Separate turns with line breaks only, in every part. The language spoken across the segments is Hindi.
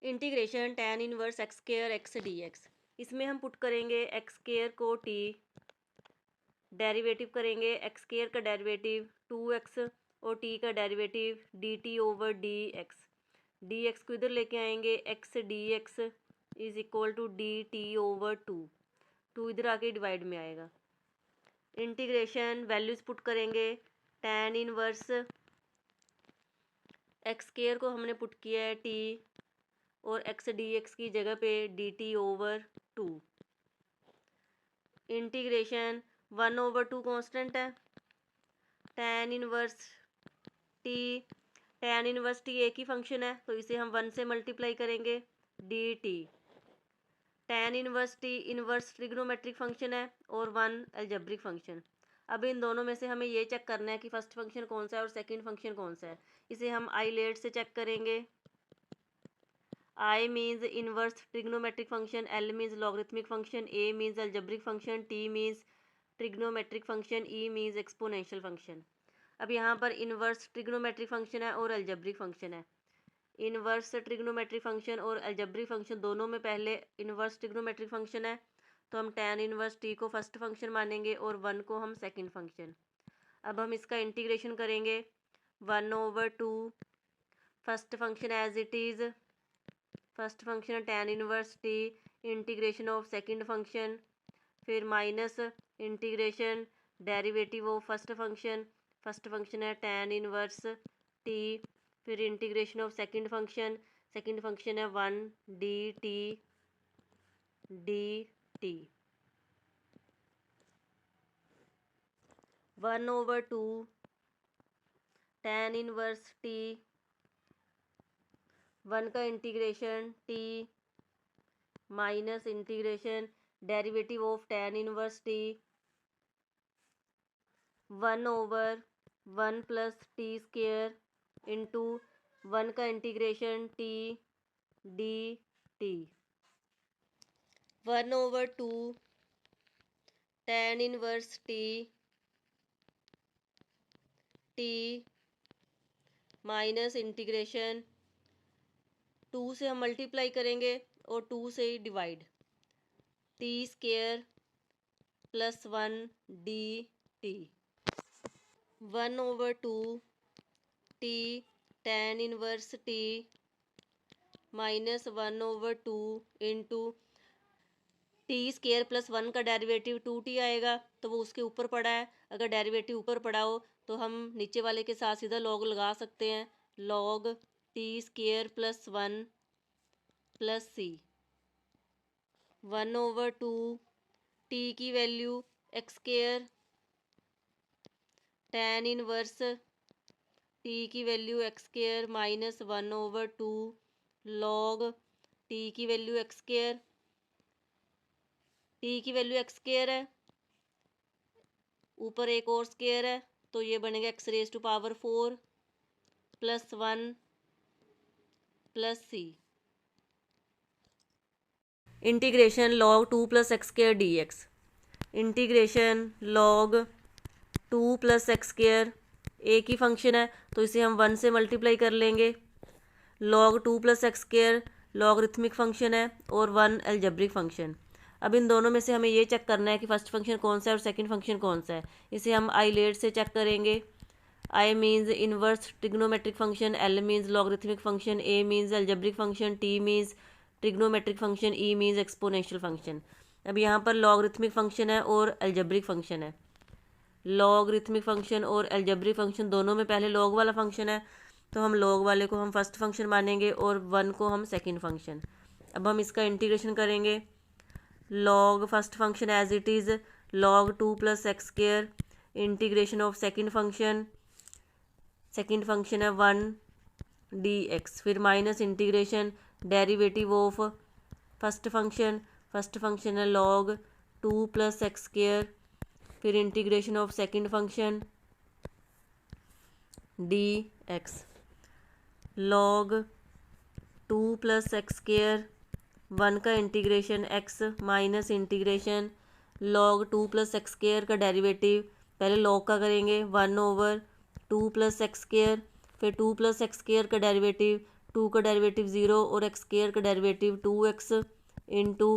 Integration tan inverse x square x D x. इसमें हम पुट करेंगे एक्स स्क्वायर को t, डेरिवेटिव करेंगे एक्स स्क्वायर का डेरिवेटिव 2x और t का डेरिवेटिव dt ओवर dx। dx को इधर लेके आएंगे, x dx is equal to dt over 2 इधर आके डिवाइड में आएगा। इंटीग्रेशन वैल्यूज पुट करेंगे, tan इनवर्स एक्स स्क्वायर को हमने पुट किया है t और x dx की जगह पे dt over 2। Integration 1 over 2 constant है, tan इनवर्स t एक ही फंक्शन है तो इसे हम 1 से मल्टीप्लाई करेंगे dt। tan inverse t inverse trigonometric function है और 1 अलजेब्रिक फंक्शन। अब इन दोनों में से हमें ये चेक करना है कि फर्स्ट फंक्शन कौन सा है और सेकंड फंक्शन कौन सा है। इसे हम आइलेट से चेक करेंगे। I means inverse trigonometric function, L means logarithmic function, A means algebraic function, T means trigonometric function, E means exponential function. अब यहाँ पर इनवर्स ट्रिग्नोमेट्रिक फंक्शन है और अलजेब्रिक फंक्शन है। इनवर्स ट्रिग्नोमेट्रिक फंक्शन और अलजेब्रिक फंक्शन दोनों में पहले इनवर्स ट्रिग्नोमेट्रिक फंक्शन है तो हम tan इनवर्स t को फर्स्ट फंक्शन मानेंगे और 1 को हम सेकंड फंक्शन। अब हम इसका इंटीग्रेशन करेंगे 1 over 2, first function as it is, first function tan inverse t, integration of second function, फिर minus integration derivative of first function है tan इनवर्स t, फिर इंटीग्रेशन ऑफ सेकंड फंक्शन है 1 dt dt। 1 over 2 tan inverse t, 1 का integration t minus integration derivative of tan inverse t 1 over 1 plus T square into 1 का integration t dt। 1 over 2 tan inverse t minus integration 2 से हम मल्टीप्लाई करेंगे और 2 से ही divide, t square plus 1 dt। 1 over 2 t tan inverse t minus 1 over 2 into T square plus 1 का डेरिवेटिव 2t आएगा तो वो उसके ऊपर पड़ा है। अगर डेरिवेटिव ऊपर पड़ा हो तो हम नीचे वाले के साथ सीधा लॉग लगा सकते हैं, log T square plus 1 plus c। 1 over 2 t की value x square, tan inverse t की value x square minus 1 over 2 log t की वैल्यू एक्स स्क्वायर, t की वैल्यू एक्स स्क्वायर है, ऊपर एक और स्क्वायर है तो ये बनेगा x raise to power 4 plus 1 plus c। Integration log 2 plus x square d x. Integration log 2 plus x square एक ही फंक्शन है तो इसे हम 1 से मल्टीप्लाई कर लेंगे। log 2 plus x square logarithmic function है और 1 अलजेब्रिक फंक्शन। अब इन दोनों में से हमें ये चेक करना है कि फर्स्ट फंक्शन कौन सा है और सेकंड फंक्शन कौन सा है। इसे हम आइलेट से चेक करेंगे। I means inverse trigonometric function, L means logarithmic function, A means algebraic function, T means trigonometric function, E means exponential function. अब यहाँ पर लॉगरिथमिक फंक्शन है और अलजेब्रिक फंक्शन है। लॉगरिथमिक फंक्शन और अलजेब्रिक फंक्शन दोनों में पहले लॉग वाला फंक्शन है तो हम लॉग वाले को हम फर्स्ट फंक्शन मानेंगे और 1 को हम सेकंड फंक्शन। अब हम इसका इंटीग्रेशन करेंगे, log first function as it is log 2 plus x square, integration of second function है 1 dx, फिर minus integration derivative of first function है log 2 प्लस एक्स स्क्वायर, फिर integration of second function dx, log 2 plus x square 1 का integration x minus integration log 2 plus x square का डेरिवेटिव पहले log का करेंगे 1 ओवर 2 प्लस एक्स स्क्वायर, फिर 2 प्लस एक्स स्क्वायर का डेरिवेटिव 2 का डेरिवेटिव 0 और एक्स स्क्वायर का डेरिवेटिव 2x इंटू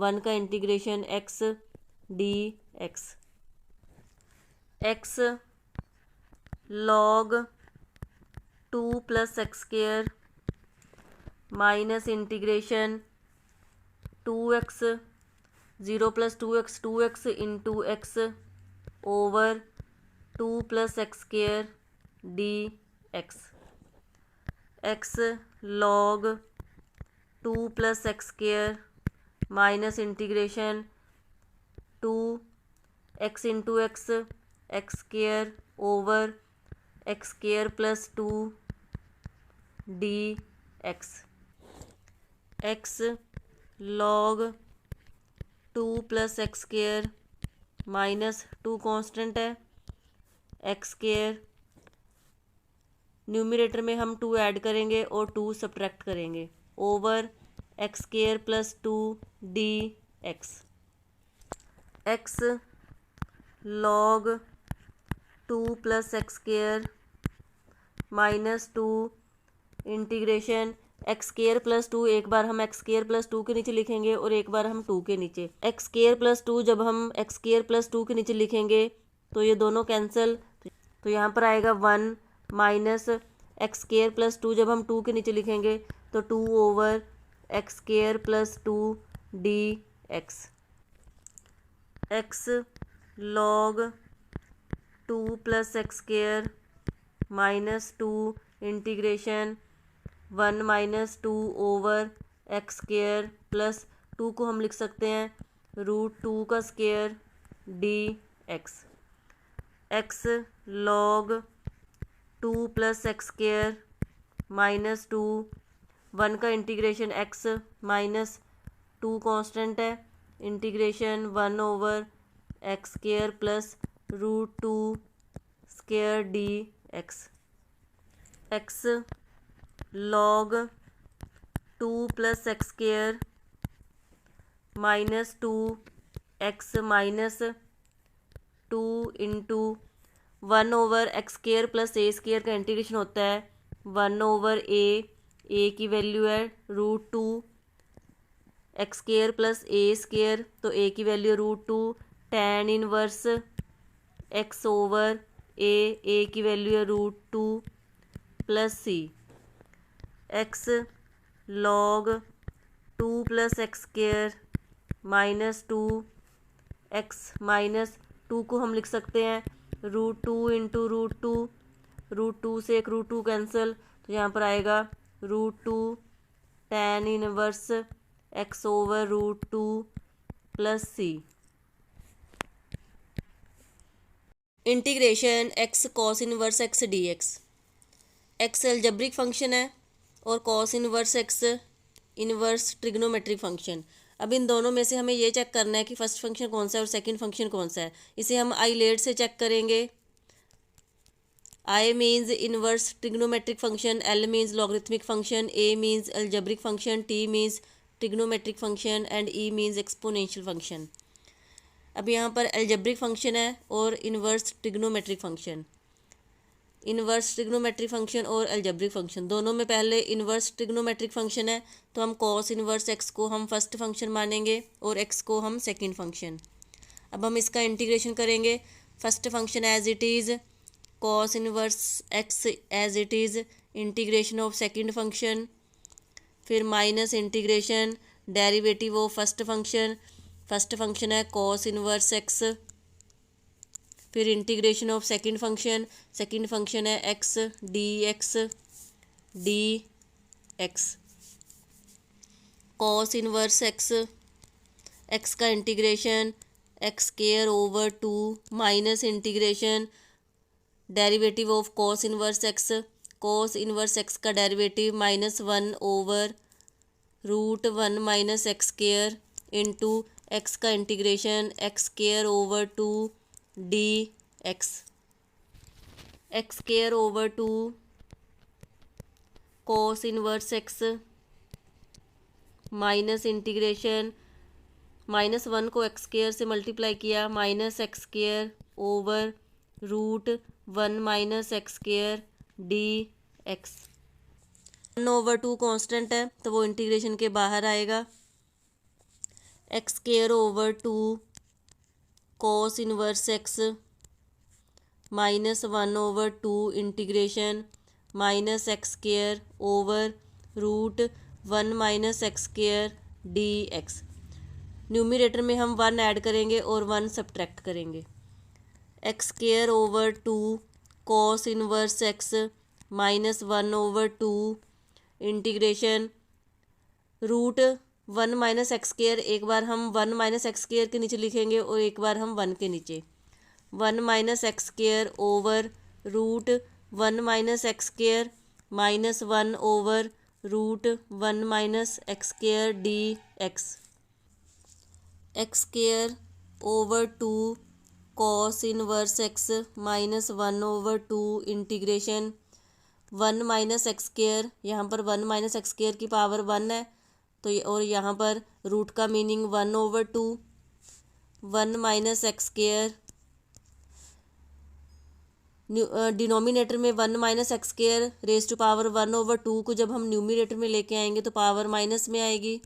1 का integration x D X. X log 2 plus x square minus integration 2x 0 plus 2x into x over 2 plus x square d X. X log 2 plus x square minus integration 2x into x x square over X square plus 2 D X. X log 2 plus x square minus 2 constant है एक्स स्क्वायर, न्यूमरेटर में हम 2 ऐड करेंगे और 2 सब्ट्रैक्ट करेंगे over X square plus 2 D X. X log 2 plus x square minus 2 integration X square plus 2, एक बार हम एक्स स्क्वायर प्लस 2 के नीचे लिखेंगे और एक बार हम 2 के नीचे। एक्स स्क्वायर प्लस 2 जब हम एक्स स्क्वायर प्लस 2 के नीचे लिखेंगे तो ये दोनों कैंसिल, तो यहाँ पर आएगा 1 माइनस एक्स स्क्वायर प्लस 2 जब हम 2 के नीचे लिखेंगे तो 2 over X square plus 2 D X. X log 2 plus x square minus 2 integration 1 minus 2 over X square plus 2 को हम लिख सकते हैं √2 का square d X. X log 2 plus x square minus 2 1 का इंटीग्रेशन x माइनस 2 कांस्टेंट है integration 1 over X square plus √2 square d X. X log 2 plus x square minus 2 X minus 2 into 1 over X square plus A square का इंटीग्रेशन होता है 1 ओवर ए की वैल्यू है √2 X square plus A square, तो ए की value √2 tan inverse X over A की वैल्यू है √2 plus C. X log 2 plus x square minus 2 X minus 2 को हम लिख सकते हैं √2 इंटू √2 से एक √2 कैंसिल, तो यहाँ पर आएगा √2 tan inverse X over √2 plus C. Integration X cos inverse X D X. X algebraic function है और cos inverse X inverse trigonometric function. अब इन दोनों में से हमें ये चेक करना है कि फर्स्ट फंक्शन कौन सा है और सेकंड फंक्शन कौन सा है। इसे हम आई लेट से चेक करेंगे। I means inverse trigonometric function, L means logarithmic function, A means algebraic function, T means trigonometric function and E means exponential function. अब यहाँ पर अलजेब्रिक फंक्शन है और inverse trigonometric function. Inverse trigonometric function और अलजेब्रिक फंक्शन दोनों में पहले इनवर्स ट्रिग्नोमेट्रिक फंक्शन है तो हम कॉस इनवर्स एक्स को हम फर्स्ट फंक्शन मानेंगे और एक्स को हम सेकंड फंक्शन। अब हम इसका इंटीग्रेशन करेंगे। First function as it is cos inverse X as it is integration of second function, फिर minus integration derivative of first function है कॉस इनवर्स एक्स, फिर इंटीग्रेशन ऑफ सेकंड फंक्शन है X D X. Cos inverse X का integration X square over 2 minus integration derivative of cos inverse X का derivative -1 over √1 minus X square into X का integration X square over 2 D X. X square over 2 cos inverse x minus integration -1 को एक्स स्क्वायर से मल्टीप्लाई किया minus X square over √1 minus X square d x. 1/2 constant है तो वो इंटीग्रेशन के बाहर आएगा। x²/2 cos inverse x -1/2 integration -x²/√1 - x² dx। Numerator में हम 1 ऐड करेंगे और 1 सब्ट्रैक्ट करेंगे। x²/2 cos inverse x -1/2 integration √1 - x²। एक बार हम 1 - x² के नीचे लिखेंगे और एक बार हम 1 के नीचे। 1 - x²/√1 - x² -1/√1 - x² dx। x²/2 cos inverse x -1/2 integration 1 - x²। यहाँ पर 1 - x² की पावर 1 है तो और यहाँ पर रूट का मीनिंग 1/2। 1 - x², डिनोमिनेटर में 1 - x² रेज टू पावर 1/2 को जब हम न्यूमरेटर में लेके आएंगे तो पावर माइनस में आएगी।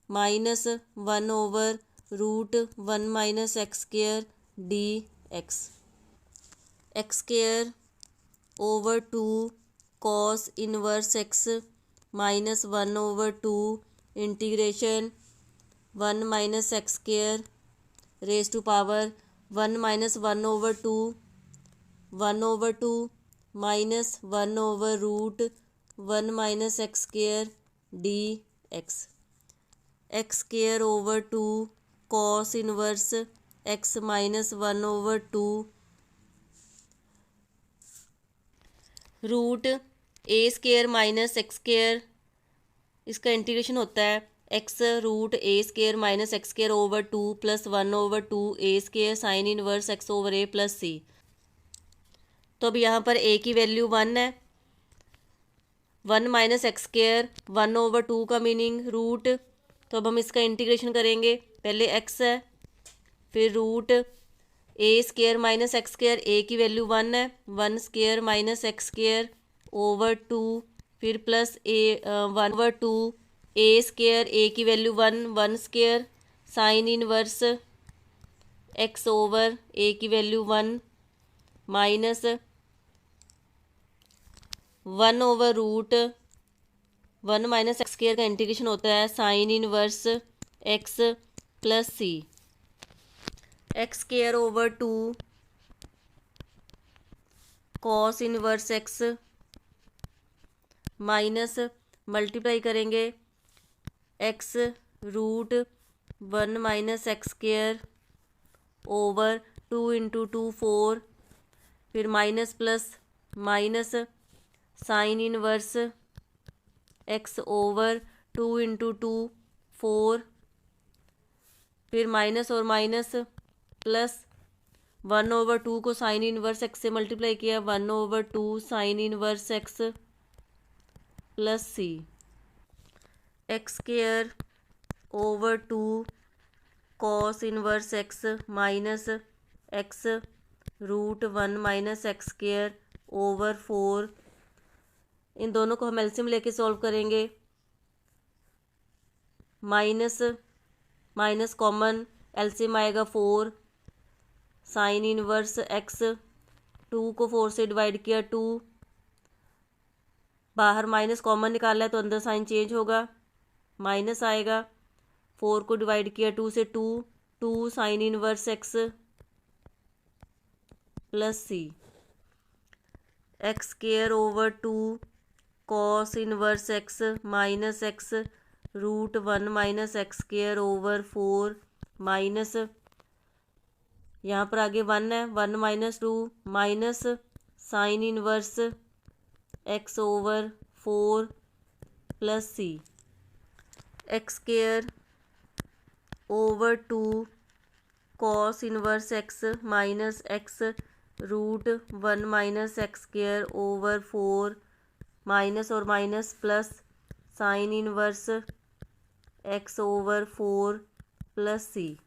-1/√1 - x² dx। x²/2 cos inverse x -1/2 integration 1 - x² raise to power 1 - 1/2 1/2 -1/√1 - x² dx। x²/2 cos inverse x -1/2 √a² - x²। इसका इंटीग्रेशन होता है x√a² - x²/2 + 1/2a² sine inverse x/a + c। तो अब यहाँ पर a की वैल्यू 1 है। 1 - x², 1/2 का मीनिंग रूट। तो अब हम इसका इंटीग्रेशन करेंगे। पहले x है, फिर √a² - x²। a की वैल्यू 1 है। 1² - x²/2 फिर प्लस a 1/2 a²। a की वैल्यू 1 1² साइन इनवर्स x/a की वैल्यू 1 माइनस 1/√1 - x² का इंटीग्रेशन होता है sign inverse x + c। x²/2 cos inverse x minus multiply करेंगे x√1 - x²/2 × 2 4 फिर minus plus minus sine inverse x/2 × 2 4 फिर माइनस और माइनस प्लस 1/2 को साइन इनवर्स x से मल्टीप्लाई किया 1/2 sign inverse x + c। x²/2 cos inverse x -x√1 - x²/4। इन दोनों को हम एलसीएम लेके सॉल्व करेंगे। माइनस माइनस कॉमन, एलसीएम आएगा 4 साइन इनवर्स x। 2 को 4 से डिवाइड किया 2, बाहर माइनस कॉमन निकाला है तो अंदर साइन चेंज होगा, माइनस आएगा। 4 को डिवाइड किया 2 से 2 sine inverse x + c। x²/2 cos inverse x -x√1 - x²/4 minus यहाँ पर आगे 1 है 1 - 2 minus sine inverse x/4 + c। x²/2 cos inverse x -x√1 - x²/4 minus और minus plus sine inverse x/4 + c।